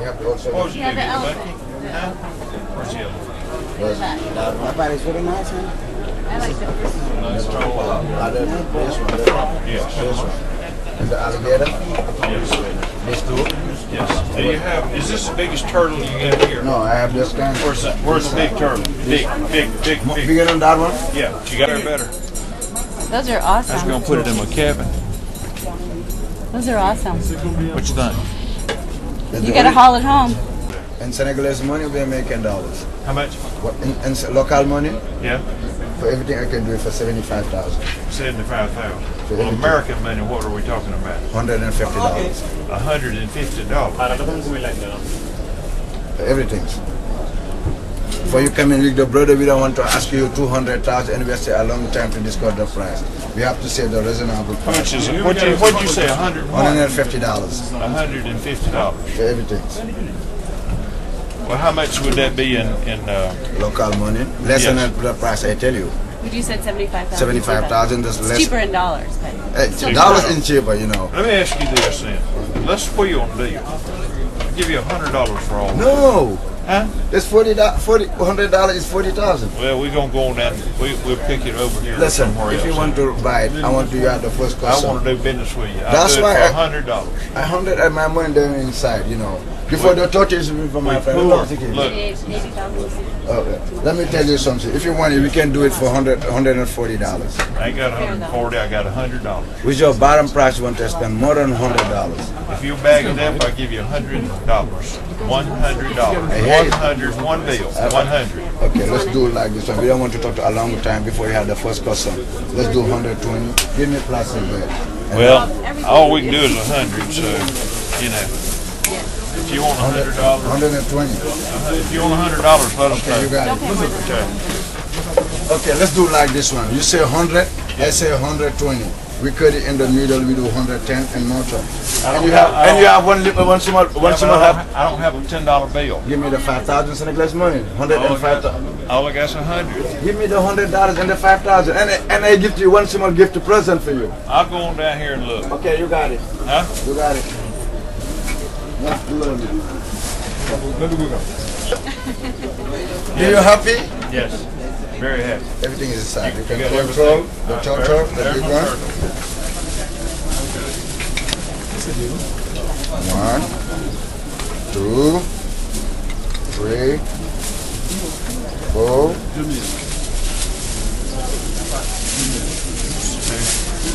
have to also. Yeah, the elephant. Where's the elephant? That one is very nice, huh? I like the first one. Nice tall. This one. Yes. This one. And the alligator. Yes. These two. Yes. Do you have? Is this the biggest turtle you have here? No, I have this kind. Where's the big turtle? Big. Bigger than that one? Yeah. You got it better. Those are I was awesome. gonna put it in my cabin. Those are awesome. What you think? You gotta haul it home. In Senegalese money, we're making dollars. How much? What, in local money, Yeah. for everything I can do it for 75,000. 75,000. For Well, everything. American money. What are we talking about? $150. $150. For everything. For you come in with the brother, we don't want to ask you 200,000 and we stay a long time to discuss the price. We have to say the reasonable How much price. is it? What'd you say? $100? $150 $150. for everything. Well, how much would that be in Local money, less Yes. than the price I tell you. But you said 75,000. 75,000 is It's less. cheaper in dollars, but Hey, dollars in cheaper, you know. Let me ask you this then. Let's wheel on deal. I'll give you $100 for all. No, Huh? it's $100 is 40,000. Well, we're gonna go on down. We'll pick it over here. Listen, somewhere if else. you want to buy it, I want you at the first I customer. want to do business with you. I'll That's do it why for I- $100. 100 and my money there inside, you know. Before the torches from my friend. Look, 80,000. Okay. Let me tell you something. If you want it, we can do it for $140. I ain't got 140. I got $100. With your bottom price, you want to spend more than $100. If you bag it up, I'll give you $100. $100. 100. One bill. 100. Okay, let's do it like this one. We don't want to talk to a long time before you have the first customer. Let's do 120. Give me plastic bag. Well, all we can do is 100. So, you know, if you want $100, 120. if you want $100, let us know. You got it. Okay. Okay, let's do like this one. You say 100, I say 120. We cut it in the middle, we do 110 and more time. And you have one small half. I don't have a $10 bill. Give me the 5,000 Senegalese money. 105,000. All I got's 100. Give me the $100 and the 5,000, and I give you one small gift present for you. I'll go on down here and look. Okay, you got it. Huh? You got it. Are you happy? Yes. Very happy. Everything is inside. You can got control everything? the turtle, the big one. 1, 2, 3, 4,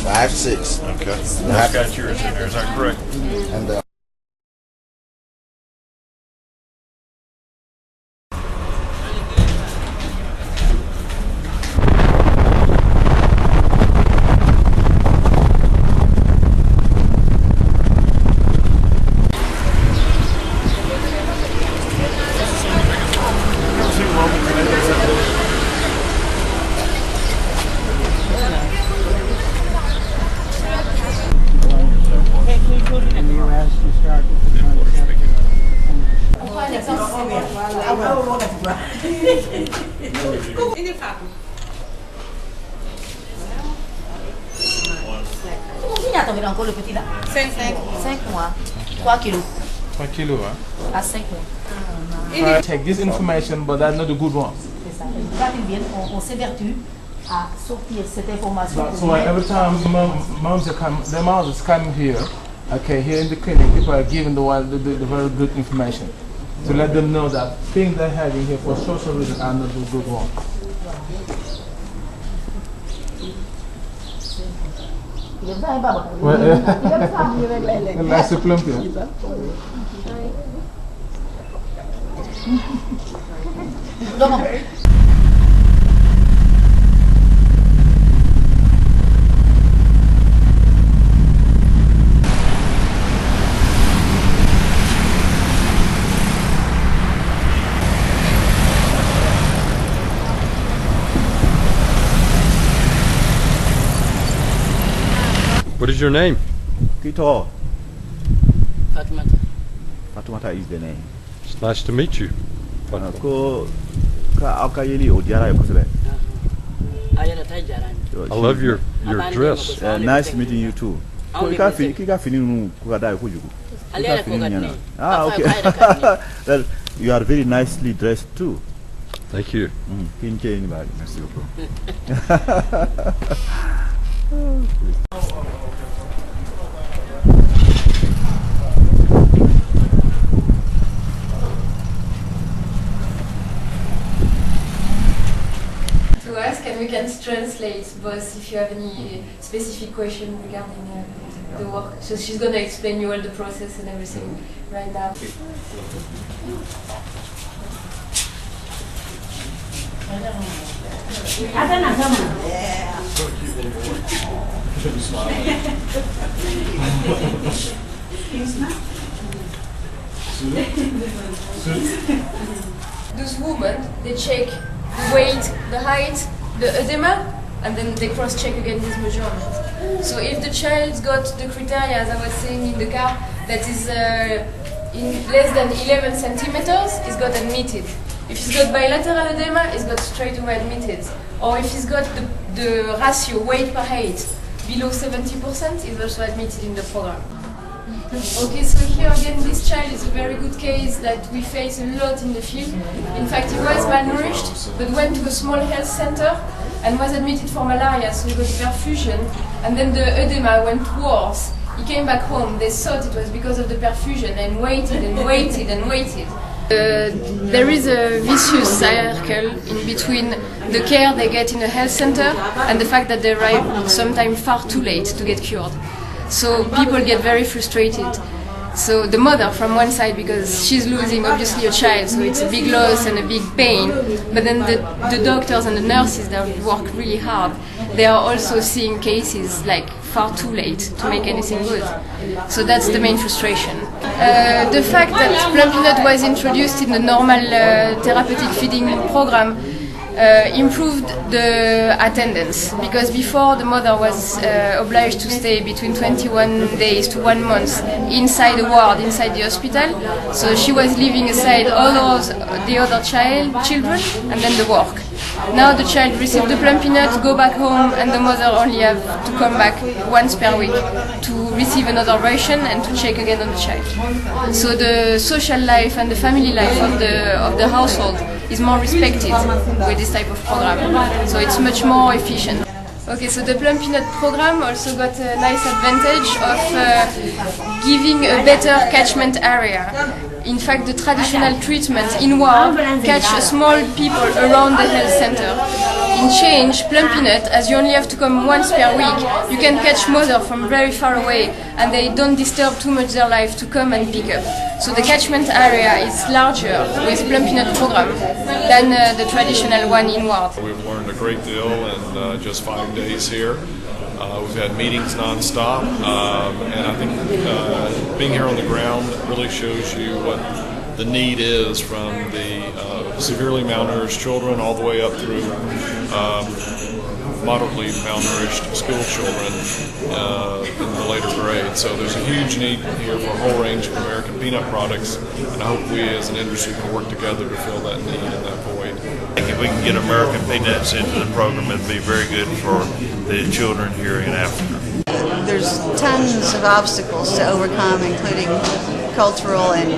5, 6. Okay. That's got yours in there. Is that correct? And Combien attendez encore le petit là 5 mois. 3 kilos. 3 kilos, hein? À 5 mois. Take this information, but that's not a good one. C'est ça. Quand ils viennent, on s'évertue à sortir cette information. So every time moms are coming, the moms is coming here, okay, here in the clinic, people are giving the very good information to let them know that things they're having here for social reasons are not the good one. Là, c'est plump, hein? What is your name? Kito. Fatimata. Fatumata is the name. It's nice to meet you. Ko ka akayeli odiara yokosebe. Ayana tajara. I love your dress. Nice meeting you too. Ko ka fini nu ko da ko jugu. Kita feeling okay. Well, you are very nicely dressed too. Thank you. Pinche ini balik, merci beaucoup. To ask, and we can translate both if you have any specific question regarding the work. So she's going to explain you all the process and everything right now. Those women, they check the weight, the height, the edema, and then they cross-check again this measurement. So if the child's got the criteria, as I was saying in the car, that is in less than 11 centimeters, he's got admitted. If he's got bilateral edema, he's got straight away admitted. Or if he's got the ratio weight per height below 70%, he's also admitted in the program. Okay, so here again, this child is a very good case that we face a lot in the field. In fact, he was malnourished, but went to a small health center and was admitted for malaria, so he got perfusion, and then the edema went worse. He came back home, they thought it was because of the perfusion, and waited and waited and waited. There is a vicious circle in between the care they get in a health center and the fact that they arrive sometimes far too late to get cured. So people get very frustrated. So the mother from one side, because she's losing obviously a child, so it's a big loss and a big pain, but then the doctors and the nurses that work really hard, they are also seeing cases like far too late to make anything good. So that's the main frustration. The fact that Plumpy was introduced in the normal therapeutic feeding program improved the attendance, because before the mother was obliged to stay between 21 days to 1 month inside the ward, inside the hospital, so she was leaving aside all the other children and then the work. Now the child received the Plumpy nut, go back home, and the mother only have to come back once per week to receive another ration and to check again on the child. So the social life and the family life of the household is more respected with this type of program. So it's much more efficient. Okay, so the Plumpy nut program also got a nice advantage of giving a better catchment area. In fact, the traditional treatment in ward catch small people around the health center. In change, Plumpy nut, as you only have to come once per week, you can catch mother from very far away, and they don't disturb too much their life to come and pick up. So the catchment area is larger with Plumpy nut program than the traditional one in ward. We've learned a great deal in just 5 days here. We've had meetings nonstop, and I think being here on the ground really shows you what the need is, from the severely malnourished children all the way up through moderately malnourished school children in the later grades. So there's a huge need here for a whole range of American peanut products, and I hope we as an industry can work together to fill that need and that void. If we can get American peanuts into the program, it'd be very good for the children here in Africa. There's tons of obstacles to overcome, including cultural and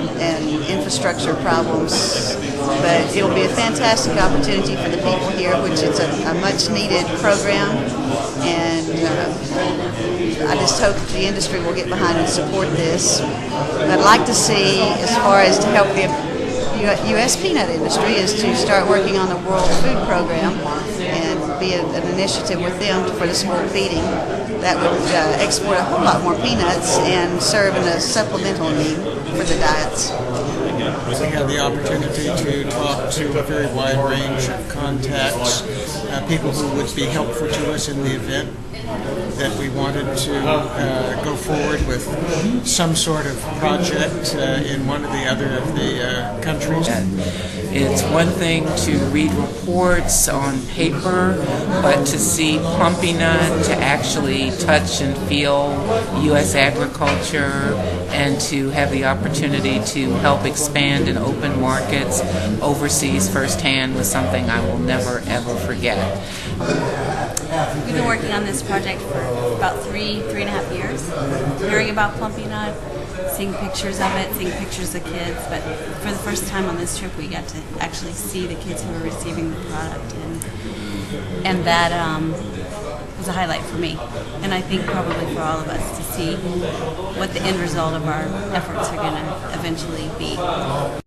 infrastructure problems, but it'll be a fantastic opportunity for the people here, which is a much needed program, and I just hope that the industry will get behind and support this. I'd like to see, as far as to help the U.S. peanut industry, is to start working on the World Food Program and be an initiative with them for the school feeding. That would export a whole lot more peanuts and serve in a supplemental need for the diets. We had the opportunity to talk to a very wide range of contacts, people who would be helpful to us in the event, that we wanted to go forward with some sort of project in one or the other of the countries. It's one thing to read reports on paper, but to see Plumpy nut, to actually touch and feel U.S. agriculture, and to have the opportunity to help expand and open markets overseas firsthand was something I will never ever forget. We've been working on this project for about three and a half years, hearing about Plumpy nut, seeing pictures of it, seeing pictures of kids, but for the first time on this trip we got to actually see the kids who were receiving the product, and that was a highlight for me, and I think probably for all of us to see what the end result of our efforts are going to eventually be.